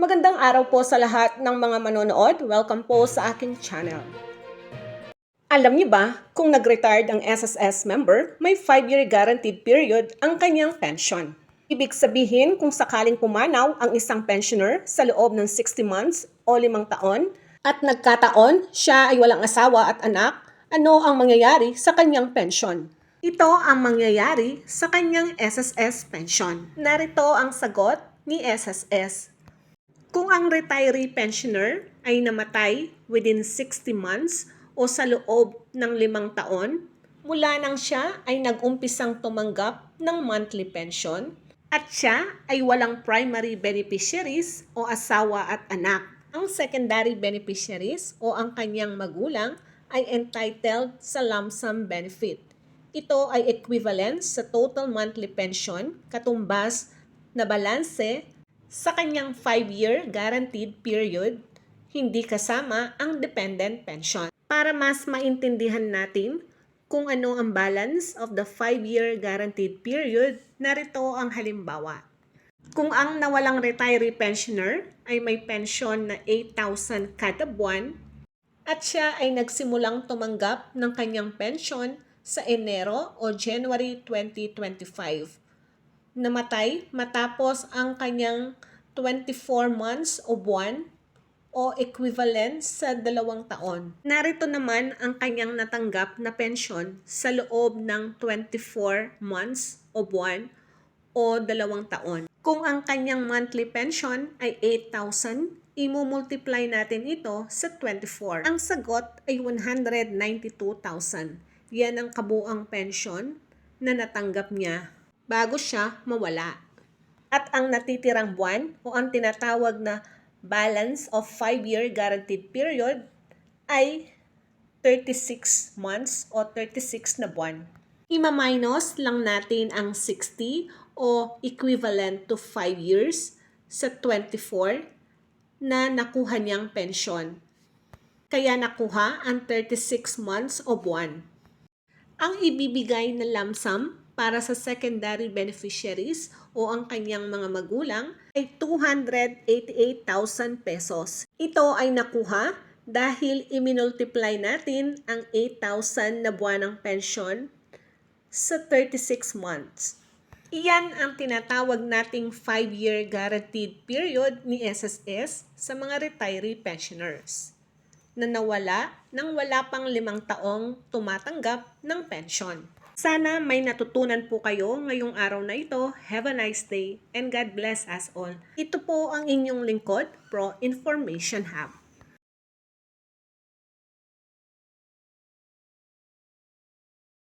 Magandang araw po sa lahat ng mga manonood. Welcome po sa aking channel. Alam niyo ba, kung nag-retired ang SSS member, may 5-year guaranteed period ang kanyang pension. Ibig sabihin, kung sakaling pumanaw ang isang pensioner sa loob ng 60 months o 5 taon, at nagkataon siya ay walang asawa at anak, ano ang mangyayari sa kanyang pension? Ito ang mangyayari sa kanyang SSS pension. Narito ang sagot ni SSS. Kung ang retiree pensioner ay namatay within 60 months o sa loob ng 5 taon, mula nang siya ay nag-umpisang tumanggap ng monthly pension at siya ay walang primary beneficiaries o asawa at anak. Ang secondary beneficiaries o ang kanyang magulang ay entitled sa lump sum benefit. Ito ay equivalent sa total monthly pension katumbas na balanse sa kanyang 5-year guaranteed period, hindi kasama ang dependent pension. Para mas maintindihan natin kung ano ang balance of the 5-year guaranteed period, narito ang halimbawa. Kung ang nawalang retiree pensioner ay may pensyon na 8,000 kada buwan at siya ay nagsimulang tumanggap ng kanyang pensyon sa Enero o January 2025. Namatay matapos ang kanyang 24 months o buwan o equivalent sa 2 taon. Narito naman ang kanyang natanggap na pensyon sa loob ng 24 months o buwan o 2 taon. Kung ang kanyang monthly pension ay 8,000, imumultiply natin ito sa 24. Ang sagot ay 192,000. Yan ang kabuang pension na natanggap niya bago siya mawala. At ang natitirang buwan o ang tinatawag na balance of 5-year guaranteed period ay 36 months o 36 na buwan. Ima-minus lang natin ang 60 o equivalent to 5 years sa 24 na nakuha niyang pensyon. Kaya nakuha ang 36 months o buwan. Ang ibibigay na lump sum para sa secondary beneficiaries o ang kanyang mga magulang ay 288,000 pesos. Ito ay nakuha dahil iminultiply natin ang 8,000 na buwanang pensyon sa 36 months. Iyan ang tinatawag nating 5-year guaranteed period ni SSS sa mga retiree pensioners na nawala nang wala pang 5 taong tumatanggap ng pensyon. Sana may natutunan po kayo ngayong araw na ito. Have a nice day and God bless us all. Ito po ang inyong lingkod, Pro Information Hub.